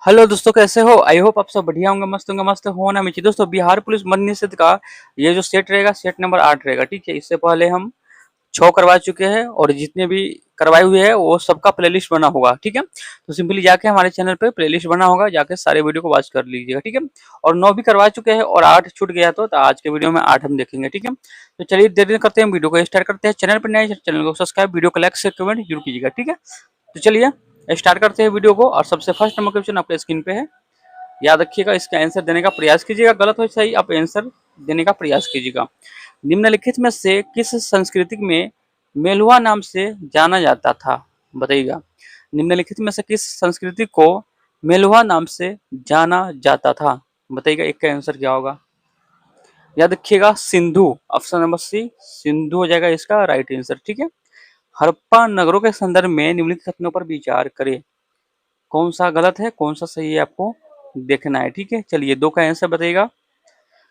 Hello दोस्तों, कैसे हो? आई होप आप सब बढ़िया होंगे, मस्त होना चाहिए। दोस्तों, बिहार पुलिस मद्य निषेध का ये जो सेट रहेगा, सेट नंबर 8 रहेगा। ठीक है, इससे पहले हम 6 करवा चुके हैं और जितने भी करवाए हुए हैं वो सबका प्लेलिस्ट बना होगा। ठीक है, तो सिंपली जाके हमारे चैनल पे प्लेलिस्ट बना होगा, जाके सारे वीडियो को वॉच कर लीजिएगा। ठीक है, और 9 भी करवा चुके हैं और 8 छूट गया तो आज के वीडियो में 8 हम देखेंगे। ठीक है, तो चलिए देर नहीं करते हैं, वीडियो को स्टार्ट करते हैं। चैनल पर नए चैनल को सब्सक्राइब, वीडियो को लाइक शेयर कमेंट जरूर कीजिएगा। ठीक है, तो चलिए स्टार्ट करते हैं वीडियो को। और सबसे फर्स्ट नंबर क्वेश्चन आपके स्क्रीन पे है, याद रखिएगा, इसका आंसर देने का प्रयास कीजिएगा। गलत हो सही, आप आंसर देने का प्रयास कीजिएगा। निम्नलिखित में से किस संस्कृति में मेलुआ नाम से जाना जाता था? बताइएगा, निम्नलिखित में से किस संस्कृति को मेलुआ नाम से जाना जाता था? बताइएगा, एक का आंसर क्या होगा? याद रखिएगा, Sindhu. Option number C Sindhu हो जाएगा इसका राइट आंसर। ठीक है, हड़प्पा नगरों के संदर्भ में निम्नलिखित कथनों पर विचार करें। कौन सा गलत है, कौन सा सही है, आपको देखना है। ठीक है, चलिए दो का आंसर बताइएगा।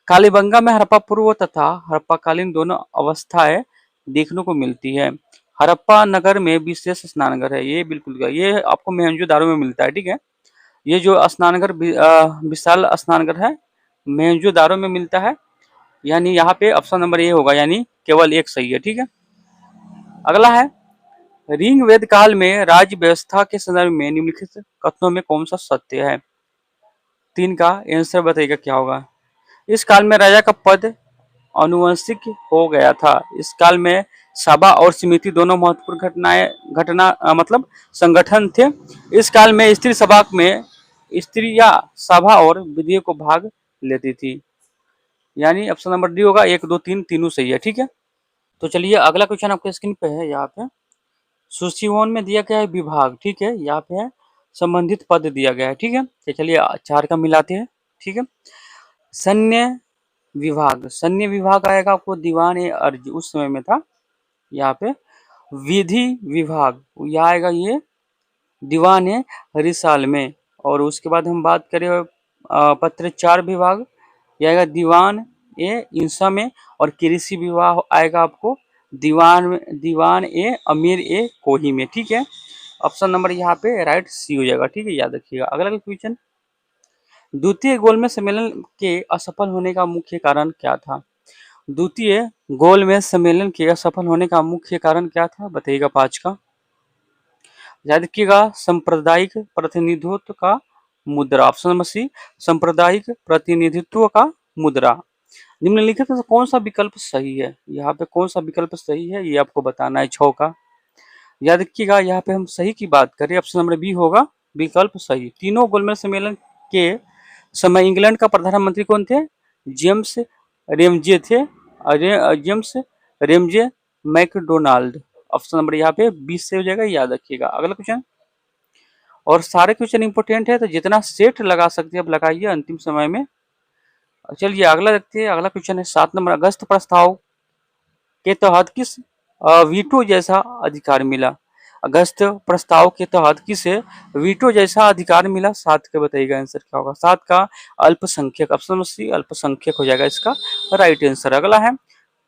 कालीबंगा में हड़प्पा पूर्व तथा हड़प्पाकालीन दोनों अवस्थाएं देखने को मिलती है। हड़प्पा नगर में विशेष स्नानघर है, ये बिल्कुल ये आपको मोहनजोदारो में मिलता है। ठीक है, ये जो स्नानघर विशाल स्नानघर है, मोहनजोदारो में मिलता है। यानी यहाँ पे ऑप्शन नंबर ए होगा, यानी केवल एक सही है। ठीक है, अगला है, ऋग वेद काल में राज्य व्यवस्था के संदर्भ में निम्नलिखित कथनों में कौन सा सत्य है? 3 का आंसर बताइएगा क्या होगा? इस काल में राजा का पद आनुवंशिक हो गया था। इस काल में सभा और समिति दोनों महत्वपूर्ण मतलब संगठन थे। इस काल में स्त्री सभा में स्त्रियां सभा और विधेयक को भाग लेती थी। यानी ऑप्शन नंबर डी होगा, 1 2 3 तीनों सही है। ठीक है, तो चलिए अगला क्वेश्चन आपके स्क्रीन पे है। यहाँ पे सूची 1 में दिया गया है विभाग। ठीक है, यहाँ पे है संबंधित पद दिया गया है। ठीक है, तो चलिए 4 का मिलाते हैं। ठीक है, सैन्य विभाग, सैन्य विभाग आएगा आपको दीवान ए अर्ज उस समय में था। यहाँ पे विधि विभाग यह आएगा, ये दीवान है रिसाल में। और उसके बाद हम बात करें पत्रचार विभाग, यह आएगा दीवान ए इंसा में। और कृषि विभाग आएगा आपको दीवान ए अमीर ए कोही में। ठीक है, ऑप्शन नंबर यहाँ पे राइट सी हो जाएगा। ठीक है, याद रखिएगा। अगला क्वेश्चन, द्वितीय गोलमेज सम्मेलन के असफल होने का मुख्य कारण क्या था? द्वितीय गोलमेज सम्मेलन के असफल होने का मुख्य कारण क्या था? बताइएगा 5 का। याद रखिएगा, सांप्रदायिक प्रतिनिधित्व का मुद्रा। ऑप्शन नंबर सी सांप्रदायिक प्रतिनिधित्व का मुद्रा। निम्नलिखित में से कौन सा विकल्प सही है? यहाँ पे कौन सा विकल्प सही है ये आपको बताना है। 6 का याद रखिएगा, यहाँ पे हम सही की बात करें, ऑप्शन नंबर बी होगा विकल्प सही। तीनों गोलमेज सम्मेलन के समय इंग्लैंड का प्रधानमंत्री कौन थे? जेम्स रेमजे थे। James Ramsay MacDonald. Option number यहाँ पे 20 से हो जाएगा, याद रखिएगा। अगला क्वेश्चन, और सारे क्वेश्चन इंपोर्टेंट है तो जितना सेट लगा सकते हैं आप लगाइए अंतिम समय में। चलिए अगला देखते हैं। अगला क्वेश्चन है 7 नंबर, अगस्त प्रस्ताव के तहत किस वीटो जैसा अधिकार मिला? अगस्त प्रस्ताव के तहत किसे वीटो जैसा अधिकार मिला? 7 का बताइएगा आंसर क्या होगा? 7 का अल्पसंख्यक। ऑप्शन सी अल्पसंख्यक हो जाएगा इसका राइट आंसर। अगला है,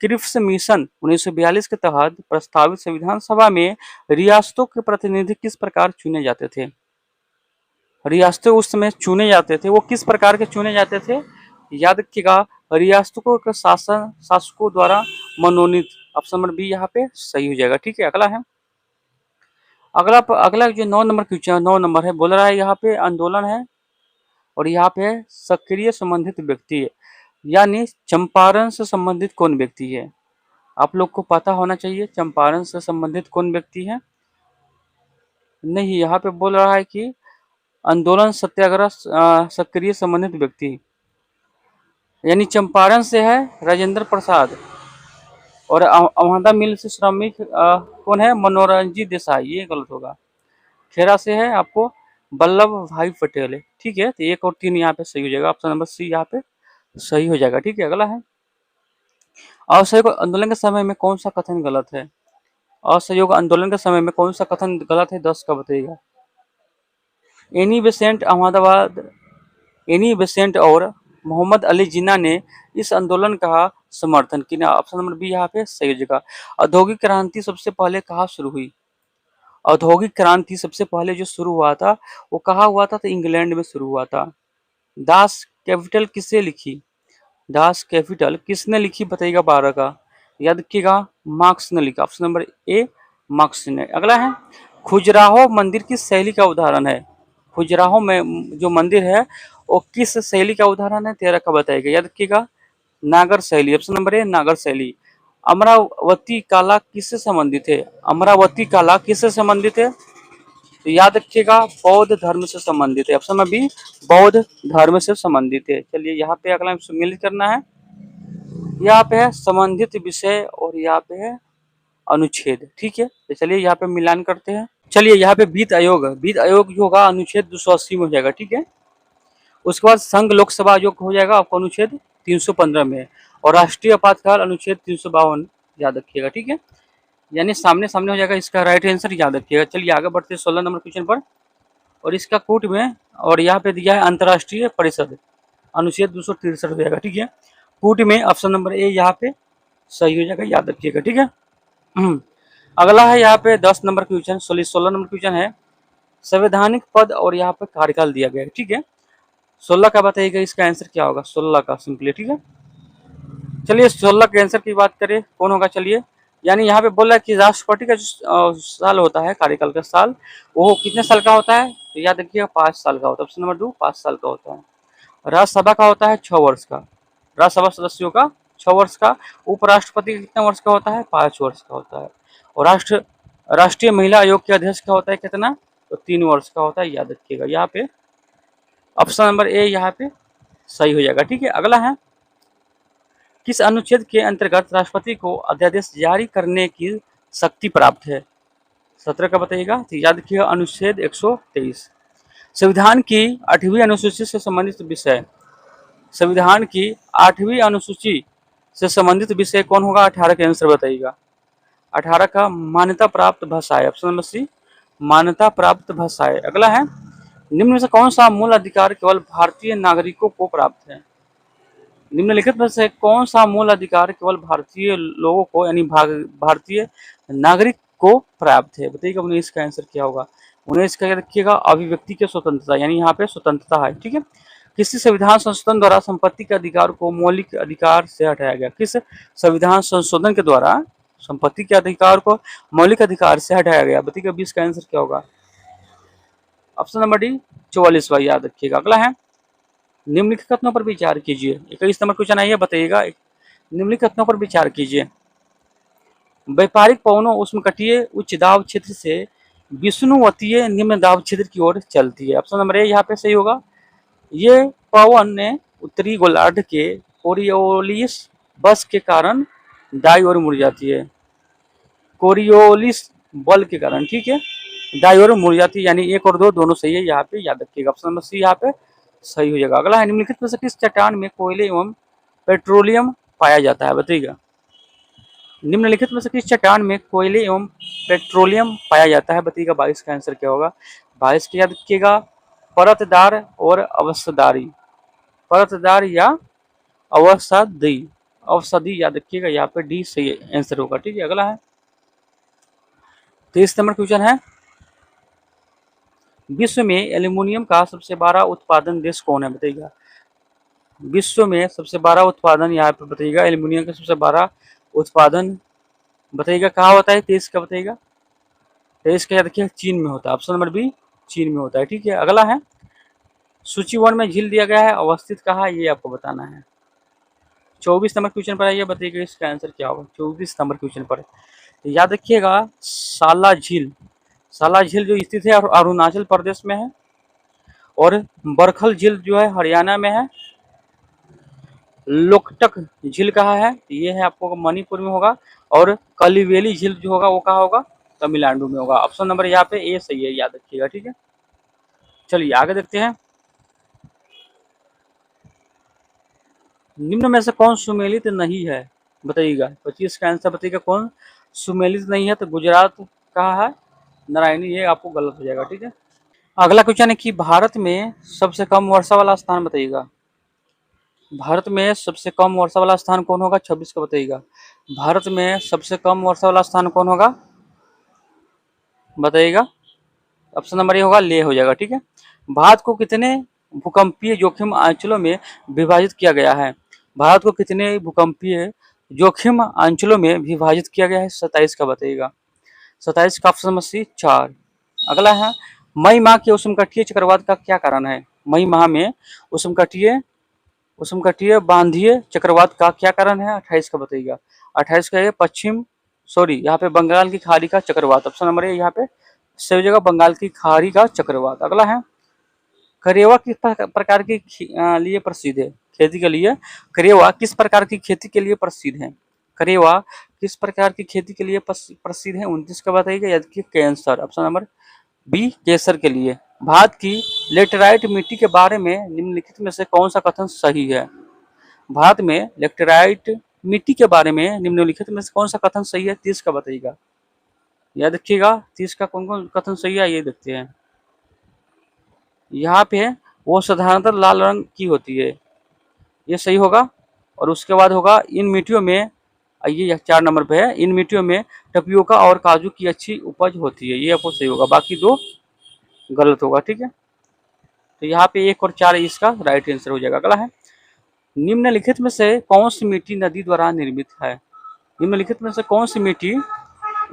क्रिप्स मिशन 1942 के तहत प्रस्तावित संविधान सभा में रियासतों के प्रतिनिधि किस प्रकार चुने जाते थे? रियासतें उस समय चुने जाते थे, वो किस प्रकार के चुने जाते थे? याद रखिएगा, रियासतों के शासकों द्वारा मनोनीत। ऑप्शन नंबर बी यहाँ पे सही हो जाएगा। ठीक है, अगला है, अगला जो 9 नंबर क्वेश्चन 9 नंबर है, बोल रहा है यहाँ पे आंदोलन है और यहाँ पे सक्रिय संबंधित व्यक्ति है। यानी चंपारण से संबंधित कौन व्यक्ति है? आप लोग को पता होना चाहिए चंपारण से संबंधित कौन व्यक्ति है। नहीं, यहाँ पे बोल रहा है कि आंदोलन सत्याग्रह सक्रिय संबंधित व्यक्ति, यानी चंपारण से है राजेंद्र प्रसाद। और अवंता मिल से श्रमिक कौन है? मनोरंजी देसाई। ये गलत होगा। खेड़ा से है आपको वल्लभ भाई पटेल है। ठीक है, तो 1 और 3 यहाँ पे सही हो जाएगा। ऑप्शन नंबर सी यहाँ पे सही हो जाएगा। ठीक है, अगला है, असहयोग आंदोलन के समय में कौन सा कथन गलत है? असहयोग आंदोलन के समय में कौन सा कथन गलत है? 10 का बताइएगा। Annie Besant Ahmedabad, Annie Besant और मोहम्मद अली जिन्ना ने इस आंदोलन का समर्थन किया। ऑप्शन नंबर बी यहाँ पे सही हो जाएगा। औद्योगिक क्रांति सबसे पहले कहाँ शुरू हुई? औद्योगिक क्रांति सबसे पहले जो शुरू हुआ था वो कहाँ हुआ था? तो इंग्लैंड में शुरू हुआ था। दास कैपिटल किसने लिखी? दास कैपिटल किसने लिखी बताइएगा 12 का? याद रखिएगा, मार्क्स ने लिखा। ऑप्शन नंबर ए मार्क्स ने। अगला है, खजुराहो मंदिर किस शैली का उदाहरण है? खजुराहो में जो मंदिर है वो किस शैली का उदाहरण है? 13 का बताइएगा। याद रखिएगा, नागर शैली। ऑप्शन नंबर ए नागर शैली। अमरावती कला किससे संबंधित है? अमरावती कला किससे संबंधित है? तो याद रखिएगा, बौद्ध धर्म से संबंधित है। ऑप्शन नंबर बी बौद्ध धर्म से संबंधित है। चलिए यहाँ पे अगला सम्मिलित करना है। यहाँ पे है संबंधित विषय और यहाँ पे है अनुच्छेद। ठीक है, तो चलिए यहाँ पे मिलान करते हैं। चलिए यहाँ पे वित्त आयोग जो होगा अनुच्छेद 280 में हो जाएगा। ठीक है, उसके बाद संघ लोकसभा आयोग हो जाएगा आपको अनुच्छेद 315 में, और राष्ट्रीय आपातकाल अनुच्छेद 352 याद रखिएगा। ठीक है, यानी सामने सामने हो जाएगा, इसका राइट आंसर याद रखिएगा। चलिए आगे बढ़ते हैं 16 नंबर क्वेश्चन पर, और इसका कोट में, और यहाँ पे दिया है अंतर्राष्ट्रीय परिषद अनुच्छेद 263 हो जाएगा। ठीक है, कोट में ऑप्शन नंबर ए यहाँ पे सही हो जाएगा, याद रखिएगा। ठीक है, अगला है यहाँ पे 10 नंबर क्वेश्चन, 16 नंबर क्वेश्चन है संवैधानिक पद और यहाँ पे कार्यकाल दिया गया है। ठीक है, 16 का बताइएगा इसका आंसर क्या होगा? 16 का सिंपली। ठीक है, चलिए 16 के आंसर की बात करें कौन होगा। चलिए, यानी यहाँ पे बोला कि राष्ट्रपति का जो साल होता है, कार्यकाल का साल, वो कितने साल का होता है? तो याद रखिएगा 5 साल का होता है। ऑप्शन नंबर 2 5 साल का होता है। राज्यसभा का होता है 6 वर्ष का, राज्यसभा सदस्यों का 6 वर्ष का। उपराष्ट्रपति कितने वर्ष का होता है? 5 वर्ष का होता है। और राष्ट्रीय महिला आयोग के अध्यक्ष का होता है कितना? तो 3 वर्ष का होता है, याद रखिएगा। यहाँ पे ऑप्शन नंबर ए यहाँ पे सही हो जाएगा। ठीक है, अगला है, किस अनुच्छेद के अंतर्गत राष्ट्रपति को अध्यादेश जारी करने की शक्ति प्राप्त है? 17 का बताइएगा। तो याद रखिएगा अनुच्छेद 123। संविधान की 8वीं अनुसूची से संबंधित विषय, संविधान की 8वीं अनुसूची से संबंधित विषय कौन होगा? 18 के आंसर बताइएगा। 18 का मान्यता प्राप्त भाषाएं। ऑप्शन नंबर सी मान्यता प्राप्त भाषाएं। अगला है, निम्न में से कौन सा मूल अधिकार केवल भारतीय नागरिकों को प्राप्त है? निम्नलिखित में से कौन सा मूल अधिकार केवल भारतीय लोगों को यानी भारतीय नागरिक को प्राप्त है? बताइएगा 19 का आंसर क्या होगा? 19 का रखिएगा अभिव्यक्ति की स्वतंत्रता, यानी यहाँ पे स्वतंत्रता है। ठीक है, किसी संविधान संशोधन द्वारा संपत्ति के अधिकार को मौलिक अधिकार से हटाया गया? किस संविधान संशोधन के द्वारा संपत्ति के अधिकार को मौलिक अधिकार से हटाया गया? बताइएगा 20 का आंसर क्या होगा? ऑप्शन नंबर डी 44 याद रखिएगा। अगला है, निम्नलिखित कथनों पर विचार कीजिए। 21 नंबर क्वेश्चन आइए, बताइएगा निम्नलिखित कथनों पर विचार कीजिए। व्यापारिक पवनों उष्णकटिबंधीय उच्च दाब क्षेत्र से विषुवतीय निम्न दाब क्षेत्र की ओर चलती है। ऑप्शन नंबर ए यहाँ पे सही होगा। ये पवन ने उत्तरी गोलार्ध के कोरियोलिस बस के कारण दाई ओर मुड़ जाती है, कोरियोलिस बल के कारण। ठीक है, दाई ओर मुड़ जाती है, यानी 1 और 2 दोनों सही है, यहाँ पे याद रखिएगा। ऑप्शन नंबर सी यहाँ पे सही हो जाएगा। अगला है, निम्नलिखित में से किस चट्टान में कोयले एवं पेट्रोलियम पाया जाता है? बताइएगा निम्नलिखित में से किस चट्टान में कोयले एवं पेट्रोलियम पाया जाता है? बताइएगा 22 का आंसर क्या होगा? 22 का याद रखिएगा परतदार और अवसदारी, परतदार या अवसादी, अवसादी याद रखिएगा, यहाँ पे डी सही आंसर होगा। ठीक है, अगला है 23 नंबर क्वेश्चन है, विश्व में एल्यूमिनियम का सबसे बड़ा उत्पादन देश कौन है? बताइएगा विश्व में सबसे बड़ा उत्पादन यहाँ पे बताइएगा, एल्यूमिनियम का सबसे बड़ा उत्पादन बताइएगा कहाँ होता है? 23 का बताइएगा। 23 का याद रखिए चीन में होता है। ऑप्शन नंबर बी चीन में होता है। ठीक है, अगला है, सूची 1 में झील दिया गया है, अवस्थित कहाँ है ये आपको बताना है। 24 नंबर क्वेश्चन पर आइए, बताइएगा इसका आंसर क्या होगा? 24 नंबर क्वेश्चन पर याद रखिएगा साला झील, साला झील जो स्थित है अरुणाचल प्रदेश में है, और बरखल झील जो है हरियाणा में है। लोकटक झील कहाँ है? ये है आपको मणिपुर में होगा, और कलिवेली झील जो होगा वो कहाँ होगा? तमिलनाडु में होगा। ऑप्शन नंबर यहाँ पे ए सही है, याद रखिएगा। ठीक है, चलिए आगे देखते हैं, निम्न में से कौन सुमेलित नहीं है? बताइएगा 25 का आंसर बताइएगा कौन सुमेलित नहीं है? तो गुजरात कहाँ है? नारायणी, ये आपको गलत हो जाएगा। ठीक है, अगला क्वेश्चन है कि भारत में सबसे कम वर्षा वाला स्थान बताइएगा। भारत में सबसे कम वर्षा वाला स्थान कौन होगा? 26 का बताइएगा। भारत में सबसे कम वर्षा वाला स्थान कौन होगा? बताइएगा। ऑप्शन नंबर ए होगा लेह हो जाएगा। ठीक है। भारत को कितने भूकंपीय जोखिम अंचलों में विभाजित किया गया है? भारत को कितने भूकंपीय जोखिम अंचलों में विभाजित किया गया है? 27 का बताइएगा। 27 का ऑप्शन नंबर सी 4। अगला है मई माह के उष्णकटिबंधीय चक्रवात का क्या कारण है? मई माह में उष्णकटिबंधीय बांधीय चक्रवात का क्या कारण है? 28 का बताइएगा। 28 का है पश्चिम सॉरी यहाँ पे बंगाल की खाड़ी का चक्रवात। ऑप्शन नंबर ए यहाँ पे सही हो जाएगा, बंगाल की खाड़ी का चक्रवात। अगला है करेवा किस प्रकार की लिए प्रसिद्ध है? खेती के लिए करेवा किस प्रकार की खेती के लिए प्रसिद्ध है? करेवा किस प्रकार की खेती के लिए प्रसिद्ध है? 29 का बताइएगा। याद कि कैंसर। ऑप्शन नंबर बी केसर के लिए। भारत की लेटेराइट मिट्टी के बारे में निम्नलिखित में से कौन सा कथन सही है? भारत में लेटेराइट मिट्टी के बारे में निम्नलिखित में से कौन सा कथन सही है? 30 का बताइएगा। याद रखिएगा 30 का कौन कौन कथन सही है, ये देखते हैं। यहाँ पे वो साधारणतः लाल रंग की होती है, ये सही होगा। और उसके बाद होगा इन मिट्टियों में, ये 4 नंबर पे है, इन मिट्टियों में टपियोका और काजू की अच्छी उपज होती है, ये आपको सही होगा। बाकी 2 गलत होगा। ठीक है। तो यहाँ पे 1 और 4 इसका राइट आंसर हो जाएगा। अगला है निम्नलिखित में से कौन सी मिट्टी नदी द्वारा निर्मित है? निम्नलिखित में से कौन सी मिट्टी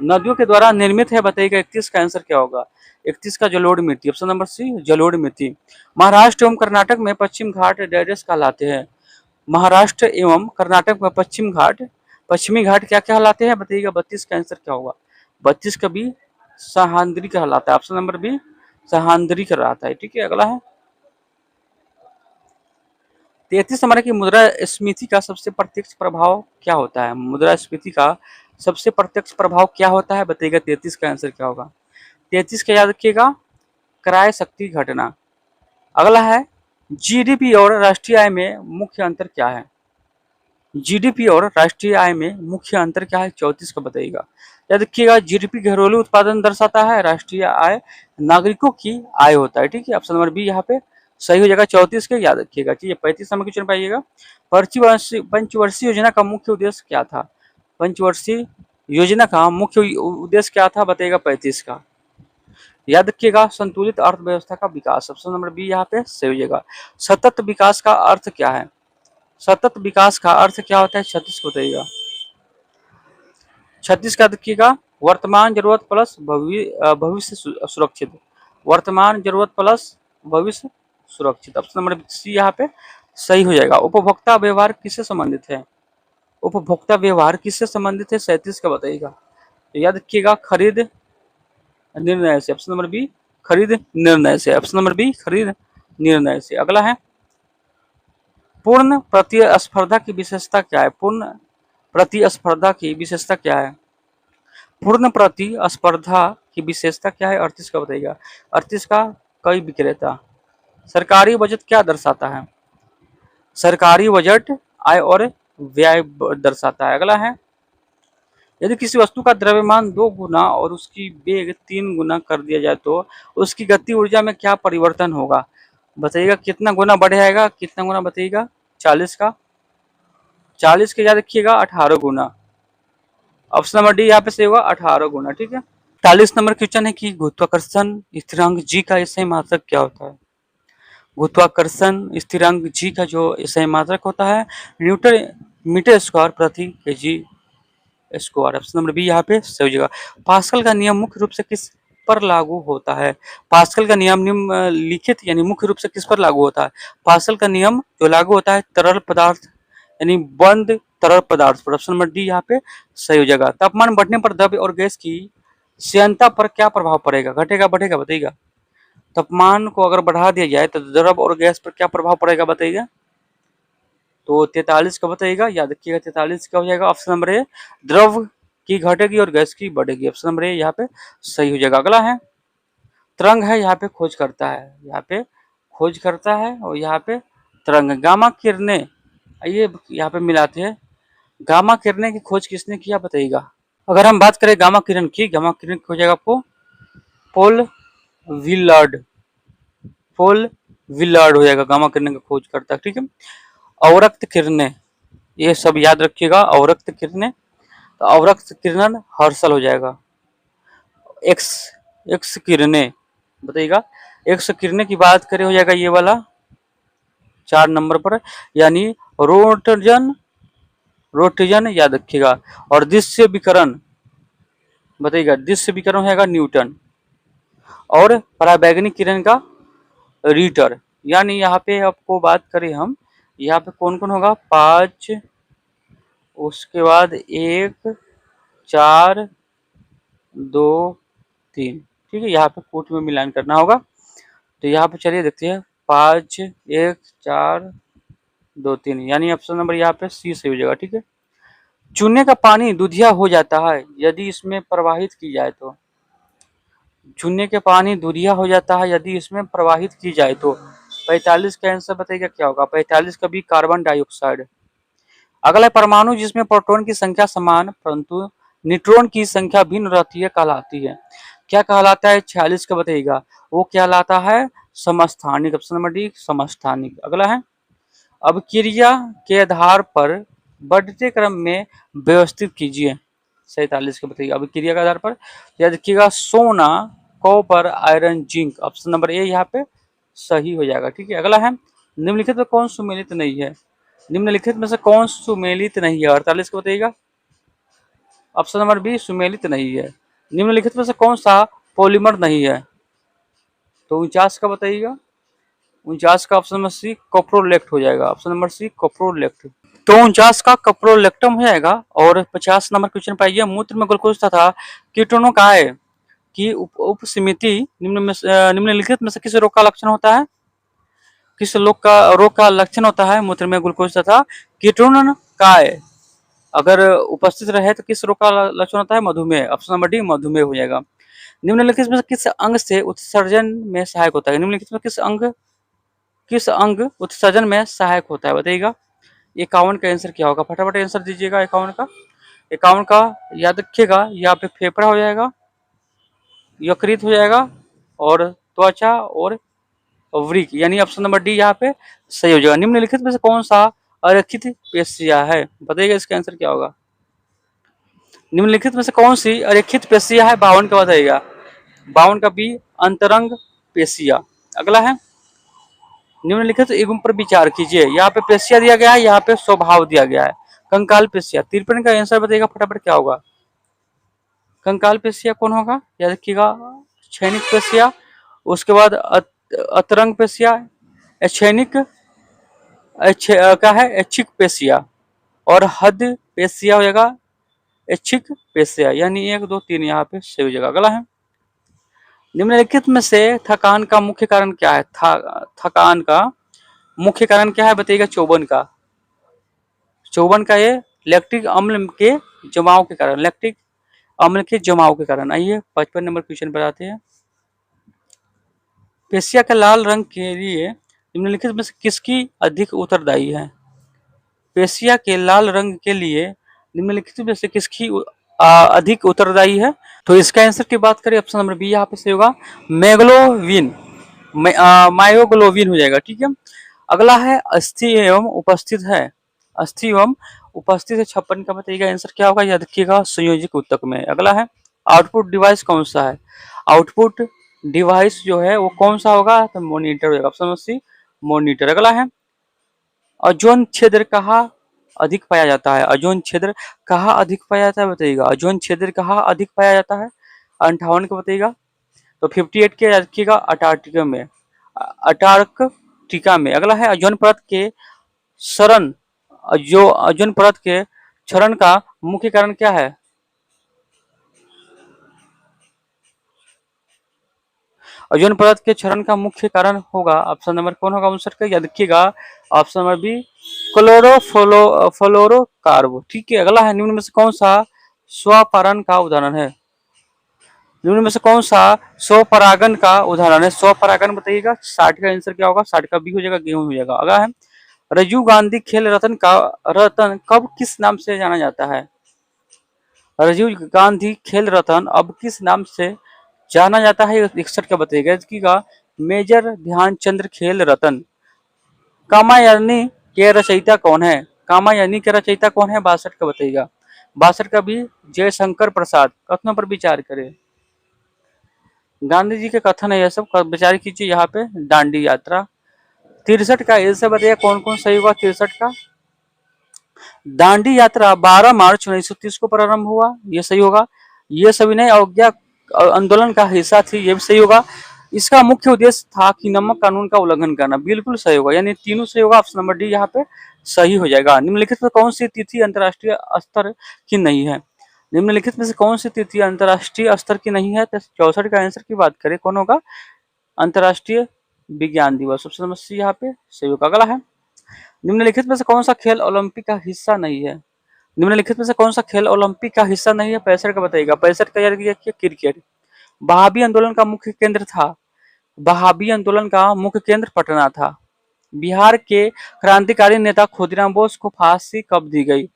नदियों के द्वारा निर्मित है? बताइएगा। 31 का आंसर क्या होगा? 31 का जलोढ़ मिट्टी। ऑप्शन नंबर सी जलोढ़ मिट्टी। महाराष्ट्र एवं कर्नाटक में पश्चिम घाट डैश कहलाते हैं? महाराष्ट्र एवं कर्नाटक में पश्चिमी घाट क्या कहलाते हैं? बताइएगा। 32 का आंसर क्या होगा? 32 का भी सह्याद्री कहलाता है। ऑप्शन नंबर बी सह्याद्री कहलाता है। ठीक है। अगला है 33 नंबर की मुद्रास्फीति का सबसे प्रत्यक्ष प्रभाव क्या होता है? मुद्रास्फीति का सबसे प्रत्यक्ष प्रभाव क्या होता है? बताइएगा। 33 का आंसर क्या होगा? 33 का याद रखिएगा क्रय शक्ति घटना। अगला है जीडीपी और राष्ट्रीय आय में मुख्य अंतर क्या है? जीडीपी और राष्ट्रीय आय में मुख्य अंतर क्या है? 34 का बताइएगा। याद रखिएगा जीडीपी घरेलू उत्पादन दर्शाता है, राष्ट्रीय आय नागरिकों की आय होता है। ठीक है। ऑप्शन नंबर बी यहाँ पे सही हो जाएगा 34 के। याद रखिएगा। ठीक है। 35 नंबर क्वेश्चन पाइएगा। पंचवर्षीय योजना का मुख्य उद्देश्य क्या था? पंचवर्षीय योजना का मुख्य उद्देश्य क्या था? बताइएगा। 35 का। याद रखिएगा संतुलित अर्थव्यवस्था का विकास। ऑप्शन नंबर बी यहाँ पे सही हो जाएगा। सतत विकास का अर्थ क्या है? सतत विकास का अर्थ क्या होता है? 36 को बताइएगा। 36 का देखिएगा वर्तमान जरूरत प्लस भविष्य सुरक्षित। वर्तमान जरूरत प्लस भविष्य सुरक्षित। ऑप्शन नंबर सी यहाँ पे सही हो जाएगा। उपभोक्ता व्यवहार किससे संबंधित है? उपभोक्ता व्यवहार किससे संबंधित है? 37 का बताइएगा। तो याद रखिएगा खरीद निर्णय से। ऑप्शन नंबर बी खरीद निर्णय से। ऑप्शन नंबर बी खरीद निर्णय से। अगला है पूर्ण प्रतिस्पर्धा की विशेषता क्या है? पूर्ण प्रतिस्पर्धा की विशेषता क्या है? पूर्ण प्रतिस्पर्धा की विशेषता क्या है? 38 का बताइएगा। 38 का कई विक्रेता। सरकारी बजट क्या दर्शाता है? सरकारी बजट आय और व्यय दर्शाता है। अगला है यदि किसी वस्तु का द्रव्यमान 2 गुना और उसकी वेग 3 गुना कर दिया जाए तो उसकी गति ऊर्जा में क्या परिवर्तन होगा? बताइएगा कितना गुना बढ़ जाएगा? कितना गुना बताइएगा? 40 का। 40 के याद रखिएगा 18 गुना। ऑप्शन नंबर डी यहाँ पे सही होगा 18 गुना। ठीक है। 40 नंबर क्वेश्चन है कि गुरुत्वाकर्षण स्थिरांक जी का सही मात्रक क्या होता है? गुरुत्वाकर्षण स्थिरांक जी का जो सही मात्रक होता है न्यूटन मीटर स्क्वायर प्रति KG square. Option number B यहाँ पे सही हो जाएगा। पास्कल का नियम मुख्य रूप से किस पर लागू होता है? पास्कल का नियम निम्नलिखित यानी मुख्य रूप से किस पर लागू होता है? पास्कल का नियम जो लागू होता है तरल पदार्थ यानी बंद तरल पदार्थ पर। ऑप्शन नंबर डी यहाँ पे सही हो जाएगा। तापमान बढ़ने पर द्रव्य और गैस की श्यानता पर क्या प्रभाव पड़ेगा? घटेगा बढ़ेगा बताइएगा। तापमान को अगर बढ़ा दिया जाए तो द्रव और गैस पर क्या प्रभाव पड़ेगा बताइएगा। तो 43 का बताइएगा। याद रखिएगा 43 का हो जाएगा। ऑप्शन नंबर ए द्रव की घटेगी और गैस की बढ़ेगी। ऑप्शन नंबर ए यहाँ पे सही हो जाएगा। अगला है तरंग है, यहाँ पे खोज करता है, यहाँ पे खोज करता है और यहाँ पे तरंग। गामा किरणें ये यहाँ पे मिलाते हैं। गामा किरणें की खोज किसने किया बताइएगा। अगर हम बात करें गामा किरण की, गामा किरण हो जाएगा आपको पोल विलार्ड। पोल विलार्ड हो जाएगा गामा किरण का खोज करता है। ठीक है। अवरक्त किरणें ये सब याद रखिएगा। अवरक्त किरणें तो अवरक्त किरण हर्षल हो जाएगा। एक्स एक्स किरणें, बताइएगा एक्स किरणें की बात करें हो जाएगा ये वाला 4 नंबर पर, यानी रोटजन, रोटजन याद रखिएगा। और दृश्य विकरण, बताइएगा दृश्य विकरण होगा न्यूटन। और पराबैंगनी किरण का रीटर, यानी यहाँ पे आपको बात करें हम, यहाँ पे कौन कौन होगा 5, उसके बाद 1, 4, 2, 3, ठीक है। यहाँ पे कूट में मिलान करना होगा। तो यहाँ पे चलिए देखते हैं 5, 1, 4, 2, 3, यानी ऑप्शन नंबर यहाँ पे सी सही हो जाएगा, ठीक है। चूने का पानी दूधिया हो जाता है यदि इसमें प्रवाहित की जाए तो, चूने के पानी दूधिया हो जाता है यदि इसमें प्रवाहित की जाए तो 45 का आंसर बताइएगा क्या होगा। 45 का भी कार्बन डाइऑक्साइड। अगला परमाणु जिसमें प्रोटॉन की संख्या समान परंतु न्यूट्रॉन की संख्या भिन्न रहती है कहलाती है, क्या कहलाता है। 46 का बताइएगा, वो कहलाता है समस्थानिक। ऑप्शन नंबर डी समस्थानिक। अगला है अभिक्रिया के आधार पर बढ़ते क्रम में व्यवस्थित कीजिए। 47 का बताइए अभिक्रिया के आधार पर, याद रखिएगा सोना, copper, iron, zinc. Option number A यहाँ पे सही हो जाएगा, ठीक है। अगला है निम्नलिखित में कौन सुमेलित नहीं है, निम्नलिखित में से कौन सुमेलित नहीं है। 48 को बताइएगा, ऑप्शन नंबर बी सुमेलित नहीं है। निम्नलिखित में से कौन सा पॉलीमर नहीं है, तो 49 का बताइएगा। 49 का ऑप्शन नंबर सी कोप्रोलेक्ट हो जाएगा। ऑप्शन नंबर सी कोप्रोलेक्ट। तो 49 का कप्रोलेक्टम हो जाएगा। और 50 नंबर क्वेश्चन पाइए, मूत्र में ग्लूकोज तथा कीटोनों का है कि उपसमिति निम्नलिखित में से किस रोग का लक्षण होता है, किस रोग का लक्षण होता है मूत्र में ग्लूकोज तथा कीटोन का है अगर उपस्थित रहे तो किस रोग का लक्षण होता है, मधुमेह। ऑप्शन नंबर डी मधुमेह हो जाएगा। निम्नलिखित में किस अंग से उत्सर्जन में सहायक होता है, निम्नलिखित में किस अंग उत्सर्जन में सहायक होता है बताइएगा। 51 का आंसर क्या होगा, फटाफट आंसर दीजिएगा। 51 का याद रखिएगा, यहाँ पे फेफड़ा हो जाएगा, यकृत हो जाएगा, और त्वचा और वृक्क, यानी ऑप्शन नंबर डी यहाँ पे सही हो जाएगा। निम्नलिखित में से कौन सा अरेखित पेशिया है, बताइएगा इसका आंसर क्या होगा। निम्नलिखित में से कौन सी अरेखित पेशिया है, 52 का बताइएगा। 52 का बी अंतरंग पेशिया। अगला है निम्नलिखित युग्म पर विचार कीजिए, यहाँ पे पेशिया दिया गया है, यहाँ पे स्वभाव दिया गया है। कंकाल पेशिया, 53 का आंसर बताइएगा फटाफट क्या होगा। कंकाल पेशिया कौन होगा, याद रखिएगा छैनिक पेशिया, उसके बाद अतरंग पेशिया, छैनिक का है ऐच्छिक पेशिया, और हद पेशिया हो जाएगा ऐच्छिक पेशिया, यानी 1, 2, 3 यहाँ पे सही हो जाएगा। अगला है निम्नलिखित में से थकान का मुख्य कारण क्या है, थकान का मुख्य कारण क्या है बताइएगा। चौवन का ये लैक्टिक अम्ल के जमाव के कारण, लैक्टिक अम्ल के जमाव के कारण। आइए 55 नंबर क्वेश्चन पर आते हैं। पेशिया के लाल रंग के लिए निम्नलिखित में से किसकी अधिक उत्तरदायी है, पेशिया के लाल रंग के लिए निम्नलिखित में से किसकी अधिक उत्तरदायी है। तो इसका आंसर की बात करें, ऑप्शन नंबर बी यहाँ पे सही होगा, मैग्लोविन, मायोग्लोबिन हो जाएगा, ठीक है। अगला है अस्थि एवं उपस्थित है, अस्थि एवं उपस्थित है 56 का बताइएगा आंसर क्या होगा, याद रखिएगा संयोजित ऊतक में। अगला है आउटपुट डिवाइस कौन सा है, आउटपुट डिवाइस जो है वो कौन सा होगा, तो मॉनिटर होगा। Option number C monitor. अगला है अजोन छिद्र कहाँ अधिक पाया जाता है, अजोन छिद्र कहाँ अधिक पाया जाता है बताइएगा। अजोन छिद्र कहाँ अधिक पाया जाता है, 58 का बताइएगा। तो 58 के रखिएगा अंटार्कटिका में, अंटार्कटिका में। अगला है ओजोन परत के क्षरण, जो ओजोन परत के क्षरण का मुख्य कारण क्या है, ओजोन परत के क्षरण का मुख्य कारण होगा, ऑप्शन नंबर कौन होगा आंसर का, याद रखिएगा ऑप्शन नंबर बी क्लोरोफ्लोरोकार्बो, ठीक है। अगला है निम्न में से कौन सा स्वपरागन का उदाहरण है, निम्न में से कौन सा स्वपरागन का उदाहरण है, स्वपरागन बताइएगा। 60 का आंसर क्या होगा, 60 का बी हो जाएगा, गेहूं हो जाएगा। अगला है राजीव गांधी खेल रत्न कब किस नाम से जाना जाता है, राजीव गांधी खेल रत्न अब किस नाम से जाना जाता है, 61 का बताइएगा। इसका मेजर ध्यानचंद्र खेल रत्न। कामायनी के रचयिता कौन है, कामायनी के रचयिता कौन है, 62 का बताइएगा। 62 का भी जयशंकर प्रसाद। कथनों पर विचार करें, गांधी जी के कथन है ये सब, विचार कीजिए यहाँ पे। दांडी यात्रा 63 का, इससे बताइए कौन कौन सही होगा 63 का। दांडी यात्रा 12 मार्च 1930 को प्रारंभ हुआ, ये सही होगा। ये सविनय अवज्ञा आंदोलन का हिस्सा थी, ये भी सही होगा। इसका मुख्य उद्देश्य था कि नमक कानून का उल्लंघन करना, बिल्कुल सही होगा, यानी तीनों सही होगा। ऑप्शन नंबर डी यहाँ पे सही हो जाएगा। निम्नलिखित में कौन सी तिथि अंतर्राष्ट्रीय स्तर की नहीं है? निम्नलिखित में से कौन सी तिथि अंतर्राष्ट्रीय स्तर की नहीं है? तो 64 का आंसर की बात करें, कौन होगा? अंतर्राष्ट्रीय विज्ञान दिवस। ऑप्शन नंबर सी यहाँ पे सही होगा। अगला है, निम्नलिखित में से कौन सा खेल ओलंपिक का हिस्सा नहीं है? निम्नलिखित में से कौन सा खेल ओलंपिक का हिस्सा नहीं है? 65 का बताइएगा। 65 का यार क्रिकेट। वहाबी आंदोलन का मुख्य केंद्र था, वहाबी आंदोलन का मुख्य केंद्र पटना था। बिहार के क्रांतिकारी नेता खुदीराम बोस को फांसी कब दी गई?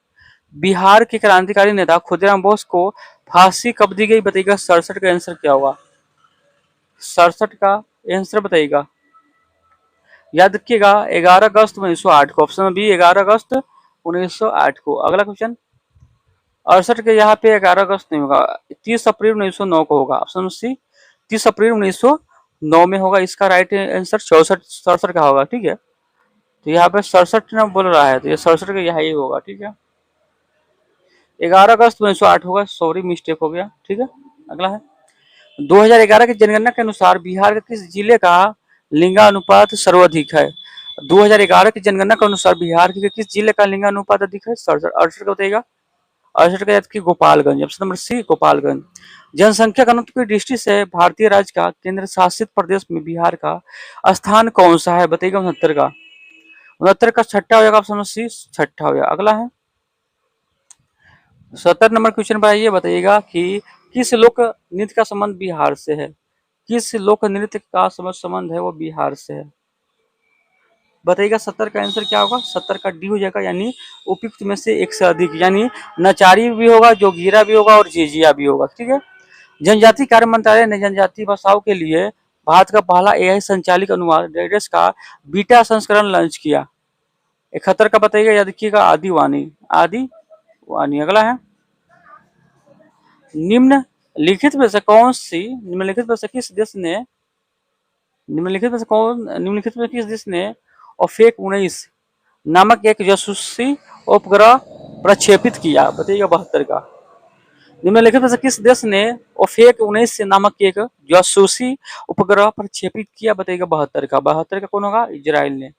बिहार के क्रांतिकारी नेता खुदीराम बोस को फांसी कब दी गई बताइएगा। 67 का आंसर क्या होगा? 67 का आंसर बताइएगा। याद रखिएगा 11 अगस्त 1908 को। ऑप्शन बी 11 अगस्त 1908 को। अगला क्वेश्चन 68 के यहाँ पे 11 अगस्त नहीं होगा, 30 अप्रैल 1909 को होगा। ऑप्शन सी 30 अप्रैल 1909 में होगा। इसका राइट आंसर 67 का होगा। ठीक है, तो यहाँ पे 67 ना बोल रहा है, तो ये 67 का यहाँ ही होगा। ठीक है, 11 अगस्त 1908 होगा, सॉरी मिस्टेक हो गया। ठीक है, अगला है 2011 की जनगणना के अनुसार बिहार के किस जिले का लिंगानुपात सर्वाधिक है? 2011 की जनगणना के अनुसार बिहार के किस जिले का लिंगानुपात अधिक है? 68 का बताइएगा। 68 का याद की Gopalganj. Option number C Gopalganj. जनसंख्या घनत्व की दृष्टि से भारतीय राज्य का केंद्र शासित प्रदेश में बिहार का स्थान कौन सा है बताइएगा। 69 का। 69 का छठा हो जाएगा। ऑप्शन नंबर सी छठा हो जाएगा। अगला है 70 नंबर क्वेश्चन पर आइए, बताइएगा कि किस लोक नृत्य का संबंध बिहार से है? किस लोक नृत्य का संबंध है वो बिहार से है बताइएगा। 70 का आंसर क्या होगा? 70 का डी हो जाएगा, यानी उपयुक्त में से एक से अधिक, यानी नचारी भी होगा, जोगीरा भी होगा और झिझिया भी होगा। ठीक है, जनजातीय कार्य मंत्रालय ने जनजातीय भाषाओं के लिए भारत का पहला एआई संचालित अनुवाद डेडेस का बीटा संस्करण लॉन्च किया। 71 का बताइएगा। याद रखिएगा आदिवानी। आदिवानी। अगला है निम्नलिखित में से कौन सी निम्नलिखित में से किस देश ने निम्नलिखित में किस देश ने ओफेक 19 नामक एक जासूसी उपग्रह प्रक्षेपित किया बताइएगा। 72 का। निम्नलिखित में से किस देश ने ओफेक 19 नामक एक जासूसी उपग्रह प्रक्षेपित किया बताइएगा। 72 का। 72 का कौन होगा? इजराइल ने।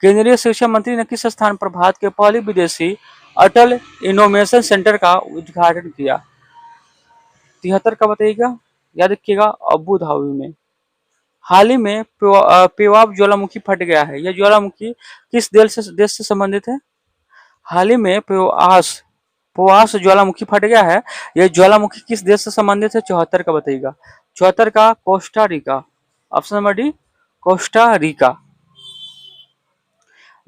केंद्रीय शिक्षा मंत्री ने किस स्थान पर भारत के पहले विदेशी अटल इनोवेशन सेंटर का उद्घाटन किया? 73 का बताइएगा। याद रखिएगा अबू धाबी में। हाल ही में पेवाब ज्वालामुखी फट गया है, यह ज्वालामुखी किस देश से संबंधित है? हाल ही में पोआस ज्वालामुखी फट गया है, यह ज्वालामुखी किस देश से संबंधित है? 74 का बताइएगा। 74 का Costa Rica. Option number D Costa Rica.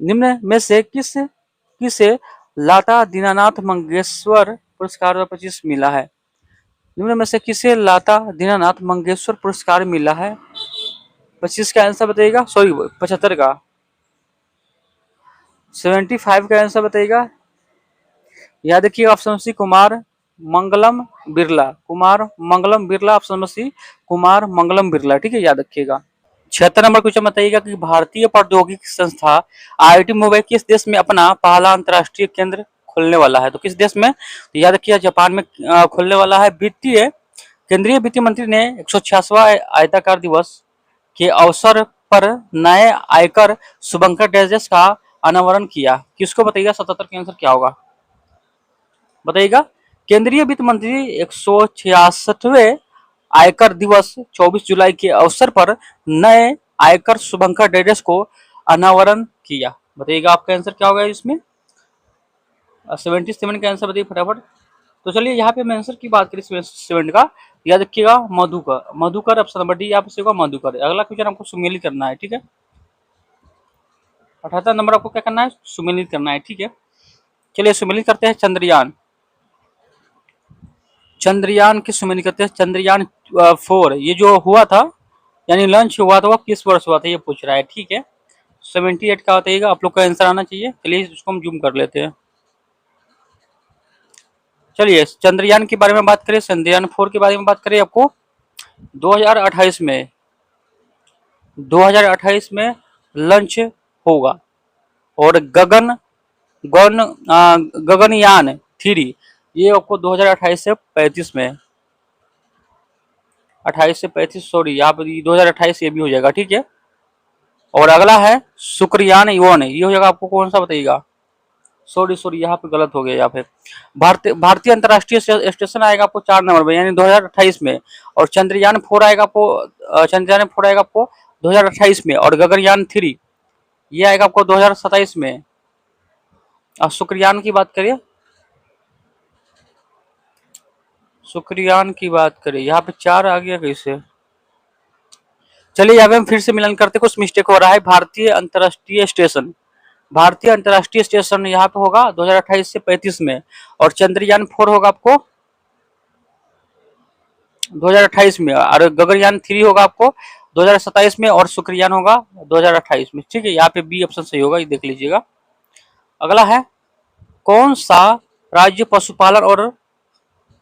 निम्न में से किसे लाता दीनानाथ मंगेशकर पुरस्कार 2025 मिला है? निम्न में से किसे लाता दीनानाथ मंगेशकर पुरस्कार मिला है? 25 का आंसर बताइएगा, सॉरी 75 का। 75 का आंसर बताइएगा। याद रखिएगा option C Kumar Mangalam Birla. Kumar Mangalam Birla. Option number C Kumar Mangalam Birla. ठीक है, याद रखिएगा। 76 नंबर क्वेश्चन बताइएगा कि भारतीय प्रौद्योगिकी संस्था आईआईटी मुंबई किस देश में अपना पहला अंतर्राष्ट्रीय केंद्र खोलने वाला है? तो किस देश में? तो याद रखिएगा जापान में खोलने वाला है। केंद्रीय वित्त मंत्री ने 186वां आयताकार दिवस के अवसर पर नए आयकर शुभंकर डेजेस का अनावरण किया। किसको बताइएगा? 77 का आंसर क्या होगा बताइएगा। केंद्रीय वित्त मंत्री 166वें आयकर दिवस 24 जुलाई के अवसर पर नए आयकर शुभंकर डेजेस को अनावरण किया। बताइएगा आपका आंसर क्या होगा इसमें? 77 का आंसर बताइए फटाफट। तो चलिए यहाँ पे मैं आंसर की बात करें 77 का, याद रखिएगा मधुकर। ऑप्शन नंबर डी यहाँ पे होगा मधुकर। अगला क्वेश्चन आपको सुमेलित करना है। ठीक है, 78 नंबर आपको क्या करना है? सुमेलित करना है। ठीक है, चलिए सुमेलित करते हैं। चंद्रयान की सुमेलित करते हैं। चंद्रयान 4 ये जो हुआ था, यानी लॉन्च हुआ था, वो किस वर्ष हुआ था ये पूछ रहा है। ठीक है, 78 का बताइएगा। आप लोग का आंसर आना चाहिए। चलिए इसको हम जूम कर लेते हैं। चलिए चंद्रयान के बारे में बात करें, चंद्रयान 4 के बारे में बात करें आपको। 2028 में 2028 में लॉन्च होगा। और गगनयान 3 ये आपको 2028 से 35 में, 28 से 35 सॉरी यहाँ पर 2028 ये भी हो जाएगा, ठीक है। और अगला है शुक्रयान युवन, ये हो जाएगा आपको कौन सा बताइएगा, सॉरी यहाँ पे गलत हो गया। यहाँ पे भारतीय अंतर्राष्ट्रीय स्टेशन आएगा आपको 4 नंबर में यानी 2028 में। और चंद्रयान 4 आएगा आपको 2028 में। और गगनयान 3 ये आएगा आपको 2027 में। और शुक्रयान की बात करिए, यहाँ पे 4 आ गया कैसे, चलिए यहाँ पे हम फिर से मिलन करते, कुछ मिस्टेक हो रहा है। भारतीय अंतर्राष्ट्रीय स्टेशन यहाँ पे होगा 2028 से 35 में। और चंद्रयान 4 होगा आपको 2028 में। और गगनयान 3 होगा आपको 2027 में। और शुक्रयान होगा 2028 में, ठीक है। यहाँ पे बी ऑप्शन सही होगा, ये देख लीजिएगा। अगला है कौन सा राज्य पशुपालन और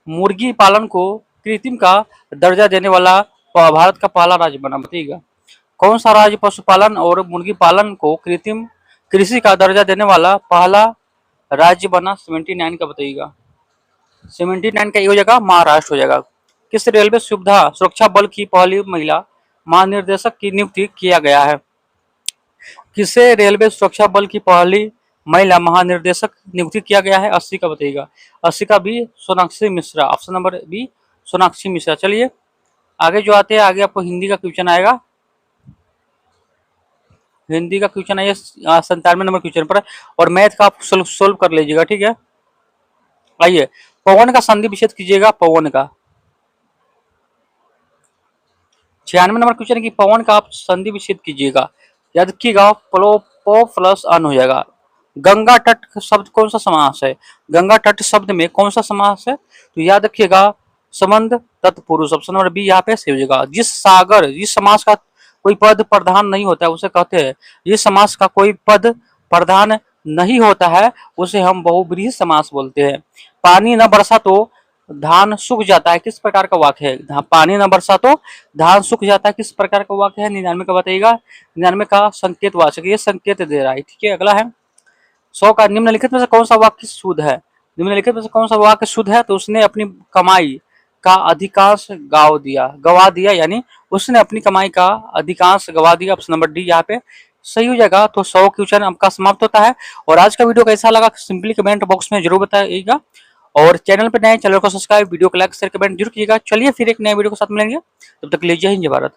मुर्गी पालन को कृत्रिम का दर्जा देने वाला भारत का पहला राज्य बना, बताइएगा। कौन सा राज्य पशुपालन और मुर्गी पालन को कृत्रिम कृषि का दर्जा देने वाला पहला राज्य बना 79 का, बताइएगा। 79 का ये हो जाएगा महाराष्ट्र हो जाएगा। किस रेलवे सुरक्षा बल की पहली महिला महानिर्देशक की नियुक्ति किया गया है? किसे रेलवे सुरक्षा बल की पहली महिला महानिर्देशक नियुक्ति किया गया है? 80 का बताइएगा। 80 का B Sonakshi Mishra, option number B Sonakshi Mishra. चलिए आगे जो आते हैं, आगे आपको हिंदी का क्वेश्चन आएगा। हिंदी का क्वेश्चन आइए 97 नंबर क्वेश्चन पर। और मैथ का आप सोल्व कर लीजिएगा, ठीक है। आइए पवन का संधि विच्छेद कीजिएगा। पवन का 96 नंबर क्वेश्चन की पवन का आप संधि विच्छेद कीजिएगा। याद रखिएगा पो प्लस अन हो जाएगा। गंगा तट शब्द कौन सा समास है? गंगा तट शब्द में कौन सा समास है? तो याद रखिएगा संबंध तत्पुरुष, ऑप्शन नंबर बी यहाँ पे सही हो जाएगा। जिस समास का कोई पद प्रधान नहीं होता है उसे कहते हैं, जिस समास का कोई पद प्रधान नहीं होता है उसे हम बहुब्रीहि समास बोलते हैं। पानी न बरसा तो धान सूख जाता है, किस प्रकार का वाक्य है? पानी न बरसा तो धान सूख जाता है, किस प्रकार का वाक्य है? 99 का बताइएगा। 99 का संकेतवाचक, ये संकेत दे रहा है, ठीक है। अगला है 100 का निम्नलिखित में से कौन सा वाक्य शुद्ध है? निम्नलिखित में से कौन सा वाक्य शुद्ध है? तो उसने अपनी कमाई का अधिकांश गवा दिया, यानी उसने अपनी कमाई का अधिकांश गवा दिया। ऑप्शन नंबर डी यहाँ पे सही हो जाएगा। तो 100 क्वेश्चन आपका समाप्त होता है। और आज का वीडियो कैसा लगा सिंपली कमेंट बॉक्स में जरूर बताइएगा। और चैनल पर नए, चैनल को सब्सक्राइब, वीडियो को लाइक शेयर कमेंट जरूर कीजिएगा। चलिए फिर एक नए वीडियो के साथ मिलेंगे, तब तक के लिए जय हिंद जय भारत।